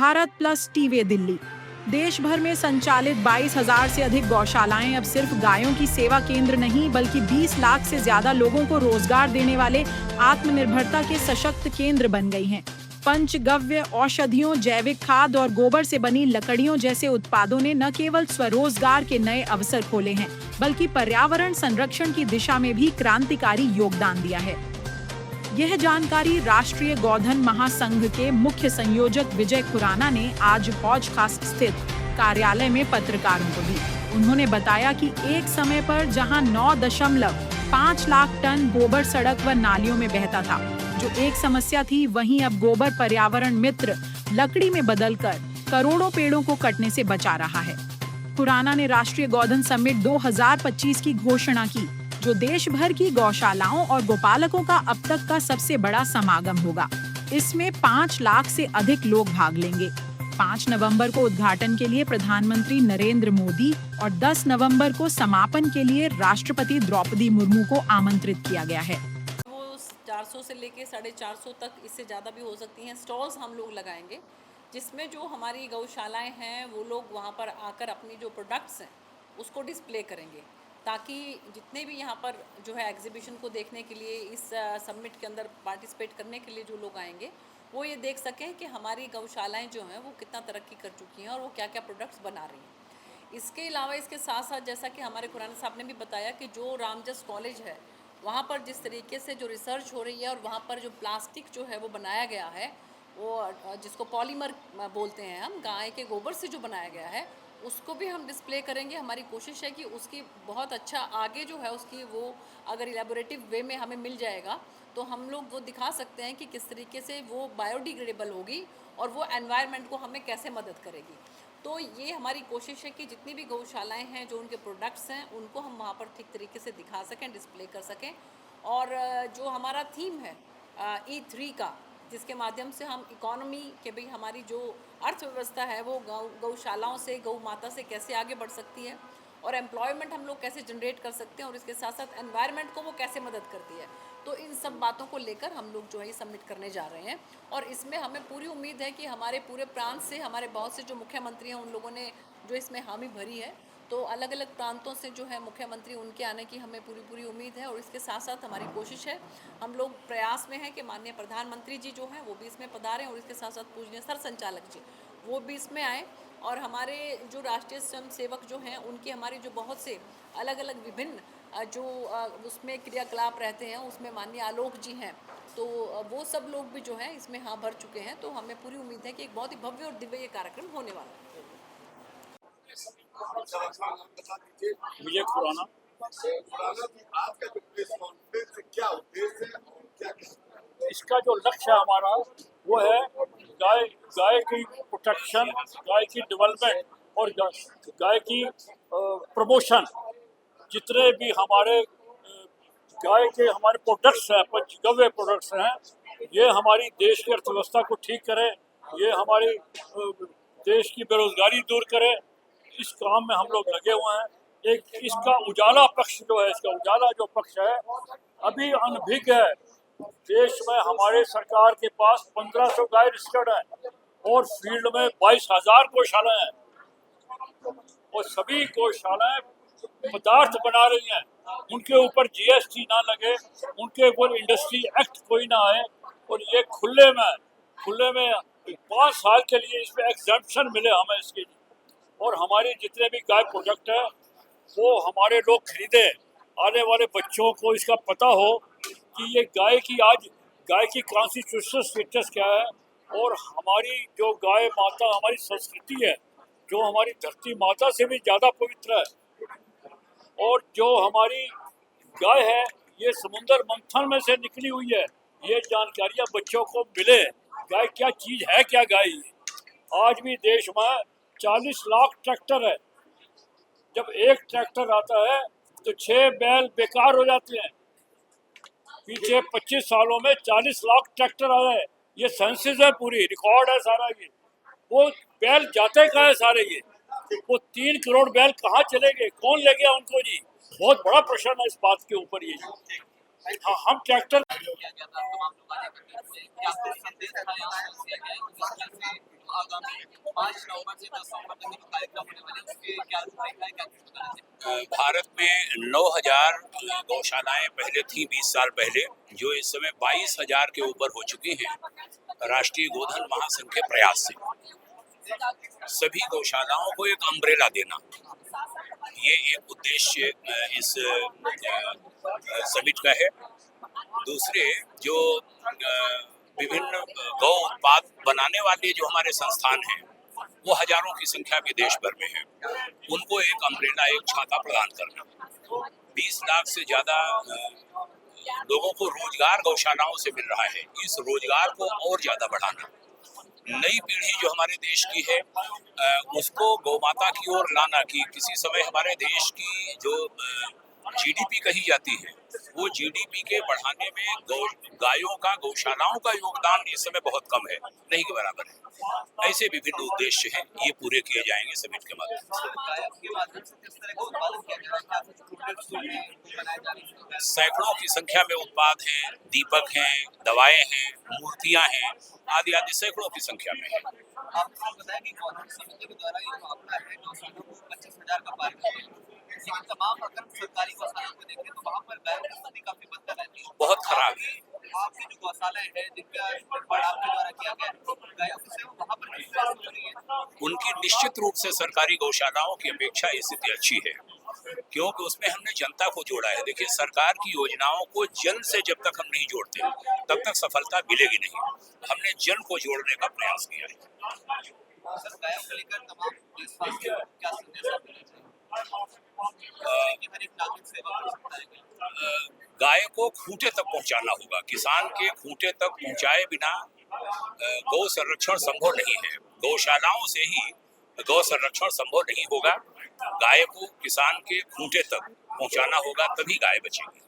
Bharat plus TV Delhi. देश भर में संचालित 22,000 से अधिक गौशालाएं अब सिर्फ गायों की सेवा केंद्र नहीं बल्कि 20 लाख से ज्यादा लोगों को रोजगार देने वाले आत्मनिर्भरता के सशक्त केंद्र बन गई हैं। पंचगव्य औषधियों, जैविक खाद और गोबर से बनी लकड़ियों जैसे उत्पादों ने न केवल स्वरोजगार के नए अवसर खोले हैं बल्कि पर्यावरण संरक्षण की दिशा में भी क्रांतिकारी योगदान दिया है। यह जानकारी राष्ट्रीय गौधन महासंघ के मुख्य संयोजक विजय खुराना ने आज हौज खास स्थित कार्यालय में पत्रकारों को दी। उन्होंने बताया कि एक समय पर जहां 9.5 लाख टन गोबर सड़क व नालियों में बहता था, जो एक समस्या थी, वहीं अब गोबर पर्यावरण मित्र लकड़ी में बदलकर करोड़ों पेड़ों को कटने से बचा रहा है। खुराना ने राष्ट्रीय गौधन समिट 2025 की घोषणा की, जो देश भर की गौशालाओं और गोपालकों का अब तक का सबसे बड़ा समागम होगा। इसमें 5 लाख से अधिक लोग भाग लेंगे। 5 नवंबर को उद्घाटन के लिए प्रधानमंत्री नरेंद्र मोदी और 10 नवंबर को समापन के लिए राष्ट्रपति द्रौपदी मुर्मू को आमंत्रित किया गया है। वो 400 से लेके 450 तक, इससे ज़्यादा भी हो सकती हैं, स्टॉल्स हम लोग लगाएंगे, जिसमें जो हमारी गौशालाएं हैं वो लोग वहाँ पर आकर अपनी जो प्रोडक्ट्स हैं उसको डिस्प्ले करेंगे, ताकि जितने भी यहाँ पर जो है एग्जीबिशन को देखने के लिए, इस समिट के अंदर पार्टिसिपेट करने के लिए जो लोग आएंगे वो ये देख सकें कि हमारी गौशालाएं जो हैं वो कितना तरक्की कर चुकी हैं और वो क्या क्या प्रोडक्ट्स बना रही हैं। इसके अलावा इसके साथ साथ जैसा कि हमारे खुराना साहब ने भी बताया कि जो रामजस कॉलेज है वहाँ पर जिस तरीके से जो रिसर्च हो रही है और वहाँ पर जो प्लास्टिक जो है वो बनाया गया है, वो जिसको पॉलीमर बोलते हैं हम, गाय के गोबर से जो बनाया गया है, उसको भी हम डिस्प्ले करेंगे। हमारी कोशिश है कि उसकी बहुत अच्छा आगे जो है उसकी वो अगर इलेबोरेटिव वे में हमें मिल जाएगा तो हम लोग वो दिखा सकते हैं कि किस तरीके से वो बायोडिग्रेडेबल होगी और वो एनवायरनमेंट को हमें कैसे मदद करेगी। तो ये हमारी कोशिश है कि जितनी भी गौशालाएं हैं, जो उनके प्रोडक्ट्स हैं, उनको हम वहाँ पर ठीक तरीके से दिखा सकें, डिस्प्ले कर सकें। और जो हमारा थीम है E3 का, जिसके माध्यम से हम इकोनॉमी के भी, हमारी जो अर्थव्यवस्था है वो गौशालाओं से, गौ माता से कैसे आगे बढ़ सकती है और एम्प्लॉयमेंट हम लोग कैसे जनरेट कर सकते हैं और इसके साथ साथ एनवायरनमेंट को वो कैसे मदद करती है। तो इन सब बातों को लेकर हम लोग जो है सबमिट करने जा रहे हैं और इसमें हमें पूरी उम्मीद है कि हमारे पूरे प्रांत से, हमारे बहुत से जो मुख्यमंत्री हैं उन लोगों ने जो इसमें हामी भरी है, तो अलग अलग प्रांतों से जो है मुख्यमंत्री, उनके आने की हमें पूरी उम्मीद है। और इसके साथ साथ हमारी कोशिश है, हम लोग प्रयास में हैं कि माननीय प्रधानमंत्री जी जो हैं वो भी इसमें पधारें और इसके साथ साथ पूजनीय सर संचालक जी वो भी इसमें आए। और हमारे जो राष्ट्रीय स्वयं सेवक जो हैं उनकी, हमारी जो बहुत से अलग अलग विभिन्न जो उसमें क्रियाकलाप रहते हैं, उसमें माननीय आलोक जी हैं, तो वो सब लोग भी जो हैं इसमें हाँ भर चुके हैं। तो हमें पूरी उम्मीद है कि एक बहुत ही भव्य और दिव्य ये कार्यक्रम होने वाला है। विजय खुराना। आपका जो प्रेस कॉन्फ्रेंस है, क्या उद्देश्य है और क्या इसका जो लक्ष्य है हमारा वो है गाय की प्रोटेक्शन, गाय की डेवलपमेंट और गाय की प्रमोशन। जितने भी हमारे गाय के हमारे प्रोडक्ट्स हैं, पंचगव्य प्रोडक्ट्स हैं, ये हमारी देश की अर्थव्यवस्था को ठीक करे, ये हमारी देश की बेरोजगारी दूर करे। इस काम में हम लोग लगे हुए हैं। एक इसका उजाला पक्ष जो है, इसका उजाला जो पक्ष है अभी अनभिज्ञ है। देश में हमारे सरकार के पास 1500 गाय रजिस्टर्ड है और फील्ड में 22,000 गौशालाएं हैं और सभी गौशालाएं पदार्थ बना रही हैं। उनके ऊपर GST ना लगे, उनके ऊपर इंडस्ट्री एक्ट कोई ना आए और ये खुले में 5 साल के लिए इसमें एग्जम्पशन मिले हमें इसके लिए। और हमारी जितने भी गाय प्रोडक्ट है वो हमारे लोग खरीदे, आने वाले बच्चों को इसका पता हो कि ये गाय की कॉन्स्टिट्यूशनल स्टेटस क्या है और हमारी जो गाय माता, हमारी संस्कृति है, जो हमारी धरती माता से भी ज़्यादा पवित्र है। और जो हमारी गाय है ये समुद्र मंथन में से निकली हुई है। ये जानकारियाँ बच्चों को मिले, गाय क्या चीज़ है, क्या गाय है। आज भी देश में 40 लाख ट्रैक्टर है। जब एक ट्रैक्टर आता है तो 6 बैल बेकार हो जाते हैं। पीछे 25 सालों में 40 लाख ट्रैक्टर आए हैं। ये सेंसस है, पूरी रिकॉर्ड है सारा। ये वो बैल जाते कहाँ है सारे, ये वो 3 करोड़ बैल कहाँ चले गए, कौन ले गया उनको जी? बहुत बड़ा प्रश्न है इस बात के ऊपर। ये हाँ, हम ट्रैक्टर किया गया था तमाम लोग आने करके क्या कुछ संदेश था यहाँ पर दिया गया है और जिस तरह से आगामी 5 नवंबर से 10 नवंबर तक जो कार्यक्रम होने वाले हैं उसके क्या रूपरेखा है, क्या कुछ बताना चाहिए? भारत में 9,000 गौशालाएं पहले थी 20 साल पहले, जो इस समय 22,000 के ऊपर हो चुकी हैं राष्ट्रीय गोधन महासंघ के प्रयास से। सभी गौशालाओं को एक अम्ब्रेला देना, ये एक उद्देश्य इस समिट का है। दूसरे जो विभिन्न गौ उत्पाद बनाने वाले जो हमारे संस्थान हैं वो हजारों की संख्या में देश भर में है, उनको एक अम्ब्रेला, एक छाता प्रदान करना। 20 लाख से ज्यादा लोगों को रोजगार गौशालाओं से मिल रहा है, इस रोजगार को और ज्यादा बढ़ाना। नई पीढ़ी जो हमारे देश की है उसको गौमाता की ओर लाना, कि किसी समय हमारे देश की जो जीडीपी कही जाती है वो जीडीपी के बढ़ाने में गायों का, गौशालाओं का योगदान इस समय बहुत कम है, नहीं के बराबर है। ऐसे विभिन्न उद्देश्य हैं, ये पूरे किए जाएंगे समिट के माध्यम से। गायब के माध्यम से किस तरह का उत्पादन किया जा रहा है, क्या कुछ प्रोडक्ट्स बनाए जा रहे हैं? सैकड़ों की संख्या में उत्पाद हैं, दीपक हैं, दवाएं हैं, मूर्तियां हैं, आदि आदि सैकड़ों की संख्या में है। आपको बताया कि गौधन समिति के द्वारा ये जो आंकड़ा है गौशाला को 25,000 का पार किया है, लेकिन तमाम अगर सरकारी गौशाला को देखें तो वहाँ पर गायों की स्थिति काफी बदतर रहती है। बहुत खराब है। आपकी जो गौशालाएं हैं जिनका निर्माण आपके द्वारा किया गया है, गायों की सेवा वहाँ पर किस तरह से हो रही है? उनकी निश्चित रूप से सरकारी गौशालाओं की अपेक्षा स्थिति अच्छी है, क्योंकि उसमें हमने जनता को जोड़ा है। देखिए, सरकार की योजनाओं को जन से जब तक हम नहीं जोड़ते तब तक सफलता मिलेगी नहीं। हमने जन को जोड़ने का प्रयास किया है। सर, गायों को लेकर तमाम देशवासियों को क्या संदेश आप देना चाहिए कि हर एक नागरिक सेवा कर सकता है? गाय को खूंटे तक पहुंचाना होगा। किसान के खूंटे तक पहुंचाए बिना गौ संरक्षण संभव नहीं है। गौशालाओं से ही गौ संरक्षण संभव नहीं होगा। गाय को किसान के खूंटे तक पहुंचाना होगा, तभी गाय बचेगी।